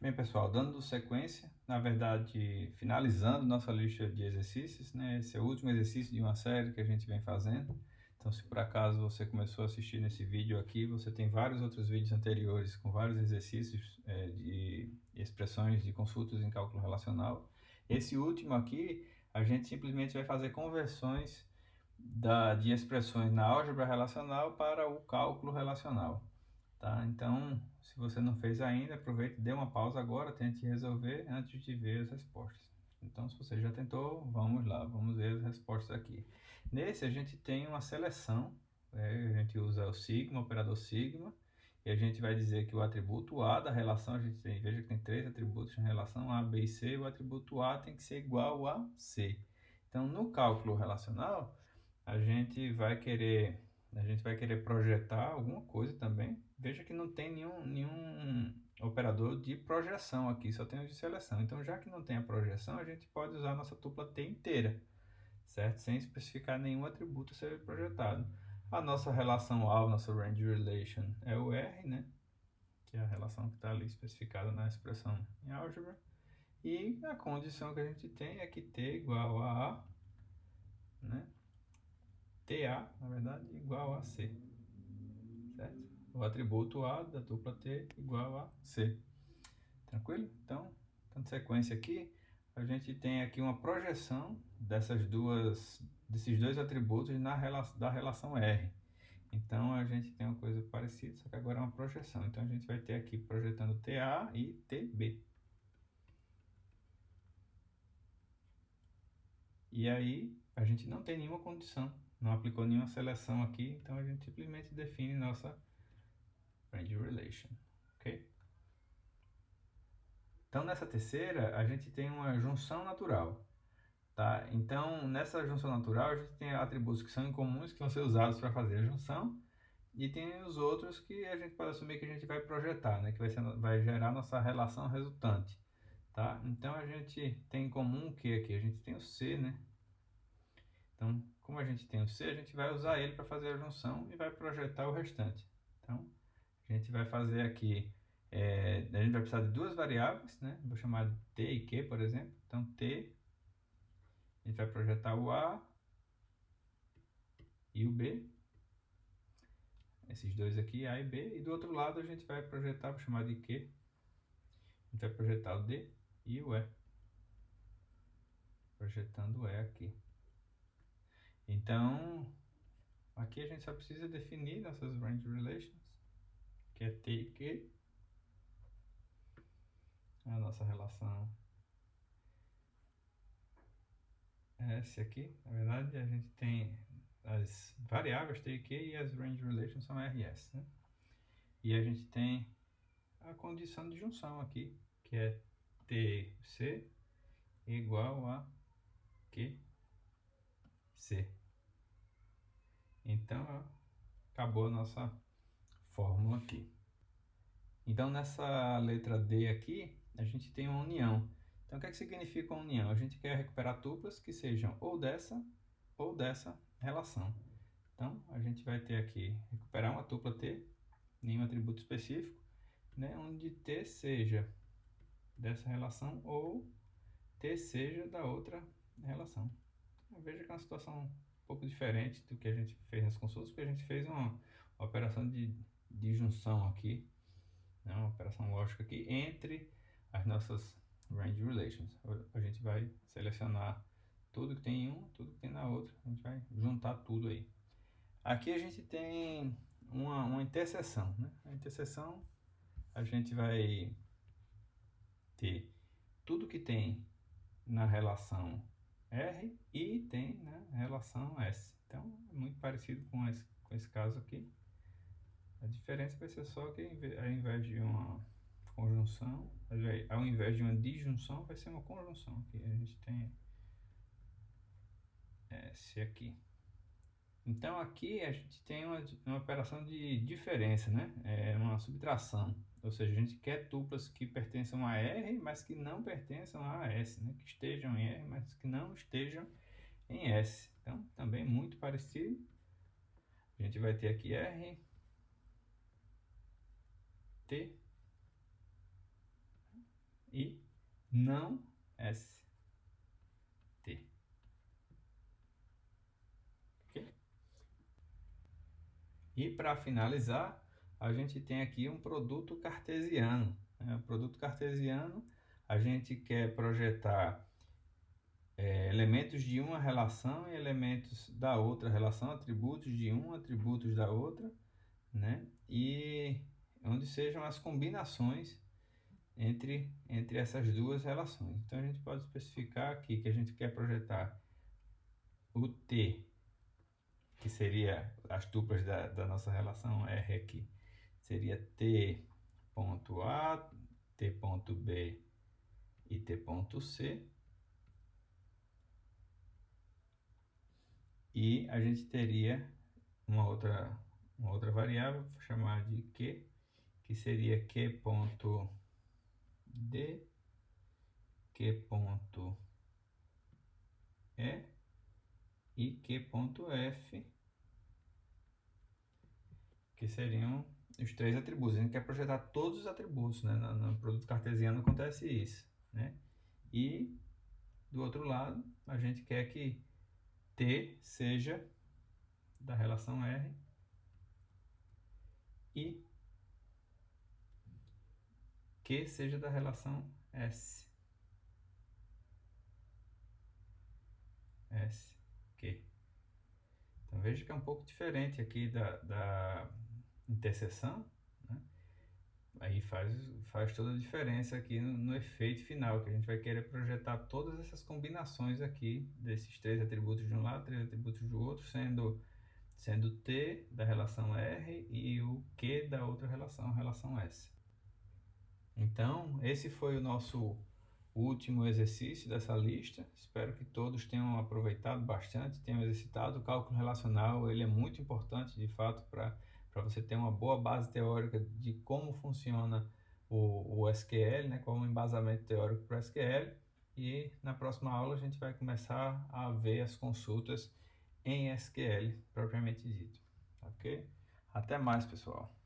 Bem, pessoal, dando sequência, na verdade, finalizando nossa lista de exercícios, né? Esse é o último exercício de uma série que a gente vem fazendo. Então, se por acaso você começou a assistir nesse vídeo aqui, você tem vários outros vídeos anteriores com vários exercícios de expressões de consultas em cálculo relacional. Esse último aqui, a gente simplesmente vai fazer conversões de expressões na álgebra relacional para o cálculo relacional. Tá? Então, se você não fez ainda, aproveite, dê uma pausa agora, tente resolver antes de ver as respostas. Então, se você já tentou, vamos lá, vamos ver as respostas aqui. Nesse, a gente tem uma seleção, a gente usa o sigma, o operador sigma, e a gente vai dizer que o atributo A da relação, a gente tem, veja que tem três atributos em relação A, B e C, o atributo A tem que ser igual a C. Então, no cálculo relacional, a gente vai querer projetar alguma coisa também. Veja que não tem nenhum operador de projeção aqui, só tem o de seleção. Então, já que não tem a projeção, a gente pode usar a nossa tupla T inteira, certo? Sem especificar nenhum atributo a ser projetado. A nossa relação alvo, nossa range relation, é o R, né? Que é a relação que está ali especificada na expressão em álgebra. E a condição que a gente tem é que T igual a A, né? TA, na verdade, igual a C, certo? O atributo A da dupla T igual a C. Tranquilo? Então, dando sequência aqui, a gente tem aqui uma projeção desses dois atributos da relação R. Então, a gente tem uma coisa parecida, só que agora é uma projeção. Então, a gente vai ter aqui projetando TA e TB. E aí, a gente não tem nenhuma condição, não aplicou nenhuma seleção aqui, então a gente simplesmente define nossa range relation, ok? Então, nessa terceira, a gente tem uma junção natural, tá? Então, nessa junção natural, a gente tem atributos que são incomuns, que vão ser usados para fazer a junção, e tem os outros que a gente pode assumir que a gente vai projetar, né? Que vai gerar nossa relação resultante, tá? Então, a gente tem em comum o que aqui? A gente tem o C, né? Então, como a gente tem o C, a gente vai usar ele para fazer a junção e vai projetar o restante. Então, a gente vai fazer aqui, a gente vai precisar de duas variáveis, né? Vou chamar de T e Q, por exemplo. Então, T, a gente vai projetar o A e o B. Esses dois aqui, A e B. E do outro lado, a gente vai projetar, vou chamar de Q. A gente vai projetar o D e o E. Projetando o E aqui. Então, aqui a gente só precisa definir nossas range relations, que é T e Q. A nossa relação é essa aqui. Na verdade, a gente tem as variáveis T e Q e as range relations são RS, né? E a gente tem a condição de junção aqui, que é TC igual a QC. Então, ó, acabou a nossa fórmula aqui. Então, nessa letra D aqui, a gente tem uma união. Então, o que é que significa uma união? A gente quer recuperar tuplas que sejam ou dessa relação. Então, a gente vai ter aqui, recuperar uma tupla T, nenhum atributo específico, né, onde T seja dessa relação ou T seja da outra relação. Veja que é uma situação um pouco diferente do que a gente fez nas consultas, porque a gente fez uma operação de junção aqui, né, uma operação lógica aqui entre as nossas range relations. A gente vai selecionar tudo que tem em uma, tudo que tem na outra, a gente vai juntar tudo aí. Aqui a gente tem uma interseção, né? A interseção, a gente vai ter tudo que tem na relação R e tem na relação S. Então, é muito parecido com esse caso aqui. A diferença vai ser só que ao invés de uma conjunção, ao invés de uma disjunção, vai ser uma conjunção. Aqui a gente tem esse aqui. Então aqui a gente tem uma operação de diferença, né? É uma subtração. Ou seja, a gente quer tuplas que pertençam a R, mas que não pertençam a S, né? Que estejam em R, mas que não estejam em S. Então, também muito parecido. A gente vai ter aqui R, T, e não ST. Okay? E para finalizar, a gente tem aqui um produto cartesiano. O produto cartesiano, a gente quer projetar elementos de uma relação e elementos da outra relação, atributos de um, atributos da outra, né? E onde sejam as combinações entre essas duas relações. Então a gente pode especificar aqui que a gente quer projetar o T, que seria as tuplas da nossa relação R aqui, seria T.A, T.B e T.C. E a gente teria uma outra variável, vou chamar de Q, que seria Q.D, Q.E e Q.F, que seriam os três atributos. A gente quer projetar todos os atributos, né? No produto cartesiano acontece isso, né? E do outro lado, a gente quer que T seja da relação R e Q seja da relação S. Q. Então veja que é um pouco diferente aqui da interseção, né? Aí faz toda a diferença aqui no efeito final, que a gente vai querer projetar todas essas combinações aqui, desses três atributos de um lado, três atributos do outro, sendo T da relação R e o Q da outra relação, a relação S. Então, esse foi o nosso último exercício dessa lista. Espero que todos tenham aproveitado bastante, tenham exercitado. O cálculo relacional ele é muito importante, de fato, para você ter uma boa base teórica de como funciona o SQL, né, qual é o embasamento teórico para o SQL. E na próxima aula a gente vai começar a ver as consultas em SQL propriamente dito. Ok? Até mais, pessoal!